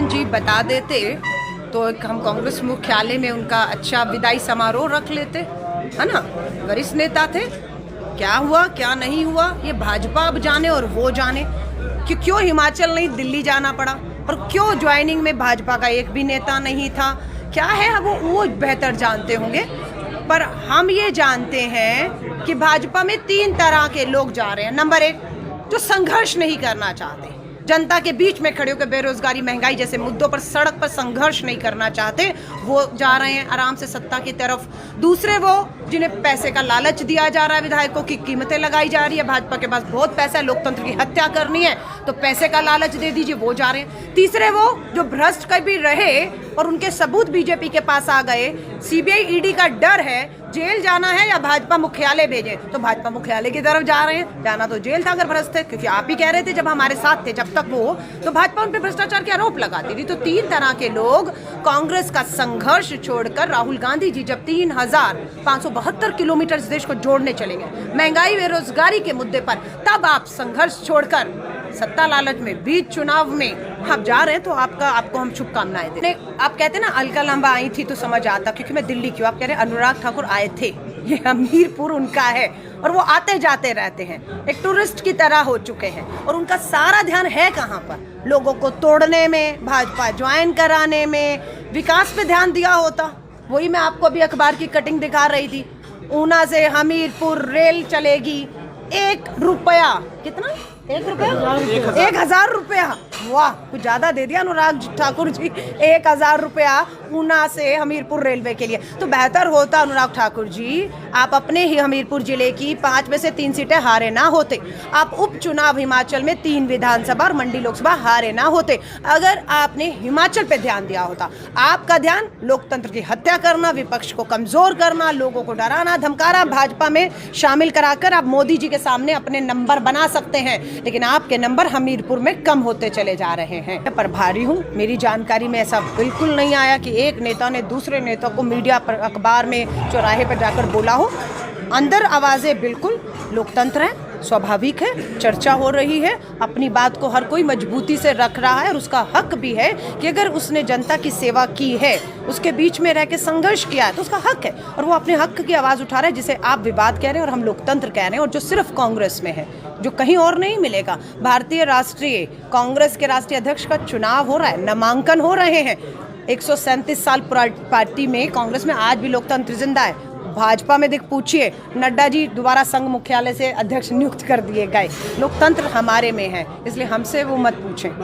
चरण जी बता देते तो हम कांग्रेस मुख्यालय में उनका अच्छा विदाई समारोह रख लेते, है ना। वरिष्ठ नेता थे, क्या हुआ क्या नहीं हुआ ये भाजपा अब जाने और वो जाने कि क्यों हिमाचल नहीं दिल्ली जाना पड़ा, और क्यों ज्वाइनिंग में भाजपा का एक भी नेता नहीं था, क्या है अब वो बेहतर जानते होंगे। पर हम ये जानते हैं कि भाजपा में 3 तरह के लोग जा रहे हैं। नंबर 1, जो संघर्ष नहीं करना चाहते, जनता के बीच में खड़े होकर बेरोजगारी महंगाई जैसे मुद्दों पर सड़क पर संघर्ष नहीं करना चाहते, वो जा रहे हैं आराम से सत्ता की तरफ। दूसरे वो जिन्हें पैसे का लालच दिया जा रहा है, विधायकों की कीमतें लगाई जा रही है, भाजपा के पास बहुत पैसा है, लोकतंत्र की हत्या करनी है तो पैसे का लालच दे दीजिए, वो जा रहे हैं। तीसरे वो जो भ्रष्ट कभी रहे और उनके सबूत बीजेपी के पास आ गए, सीबीआई ईडी का डर है, जेल जाना है या भाजपा मुख्यालय भेजे, तो भाजपा मुख्यालय की तरफ जा रहे हैं। जाना तो जेल था अगर भ्रष्ट थे, क्योंकि आप ही कह रहे थे जब हमारे साथ थे, जब तक वो तो भाजपा उन पे भ्रष्टाचार के आरोप लगाती थी। तो 3 तरह के लोग कांग्रेस का संघर्ष छोड़कर, राहुल गांधी जी जब 3572 किलोमीटर इस देश को जोड़ने चलेंगे महंगाई बेरोजगारी के मुद्दे पर, तब आप संघर्ष छोड़कर सत्ता लालच में बीच चुनाव में आप जा रहे हैं, तो आपको हम शुभकामनाएं देते हैं। आप कहते हैं ना अलका लांबा आई थी तो समझ आता, क्योंकि मैं दिल्ली की हूँ। आप कह रहे हैं अनुराग ठाकुर आए थे, ये हमीरपुर उनका है और वो आते जाते रहते हैं, एक टूरिस्ट की तरह हो चुके हैं, और उनका सारा ध्यान है कहाँ पर, लोगों को तोड़ने में, भाजपा ज्वाइन कराने में। विकास पे ध्यान दिया होता, वही मैं आपको अभी अखबार की कटिंग दिखा रही थी, ऊना से हमीरपुर रेल चलेगी, 1 रुपया, कितना 1 रुपया 1000 रुपया, वाह कुछ ज्यादा दे दिया अनुराग ठाकुर जी, 1000 रुपया ऊना से हमीरपुर रेलवे के लिए। तो बेहतर होता अनुराग ठाकुर जी आप अपने ही हमीरपुर जिले की 5 में से 3 सीटें हारे ना होते, आप उपचुनाव हिमाचल में 3 विधानसभा और मंडी लोकसभा हारे ना होते, अगर आपने हिमाचल पे ध्यान दिया होता। आपका ध्यान लोकतंत्र की हत्या करना, विपक्ष को कमजोर करना, लोगों को डराना धमकाना, भाजपा में शामिल कराकर आप मोदी जी के सामने अपने नंबर बना सकते हैं, लेकिन आपके नंबर हमीरपुर में कम होते चले जा रहे हैं। मैं प्रभारी हूँ, मेरी जानकारी में ऐसा बिल्कुल नहीं आया कि एक नेता ने दूसरे नेता को मीडिया पर, अखबार में, चौराहे पर जाकर बोला हो। अंदर आवाजें बिल्कुल लोकतंत्र है, स्वाभाविक है, चर्चा हो रही है, अपनी बात को हर कोई मजबूती से रख रहा है, और उसका हक भी है कि अगर उसने जनता की सेवा की है, उसके बीच में रह के संघर्ष किया है, तो उसका हक है, और वो अपने हक की आवाज़ उठा रहा है, जिसे आप विवाद कह रहे हैं और हम लोकतंत्र कह रहे हैं, और जो सिर्फ कांग्रेस में है, जो कहीं और नहीं मिलेगा। भारतीय राष्ट्रीय कांग्रेस के राष्ट्रीय अध्यक्ष का चुनाव हो रहा है, नामांकन हो रहे हैं, 137 साल पार्टी में, कांग्रेस में आज भी लोकतंत्र जिंदा है। भाजपा में देख पूछिए, नड्डा जी दोबारा संघ मुख्यालय से अध्यक्ष नियुक्त कर दिए गए, लोकतंत्र हमारे में है, इसलिए हमसे वो मत पूछें।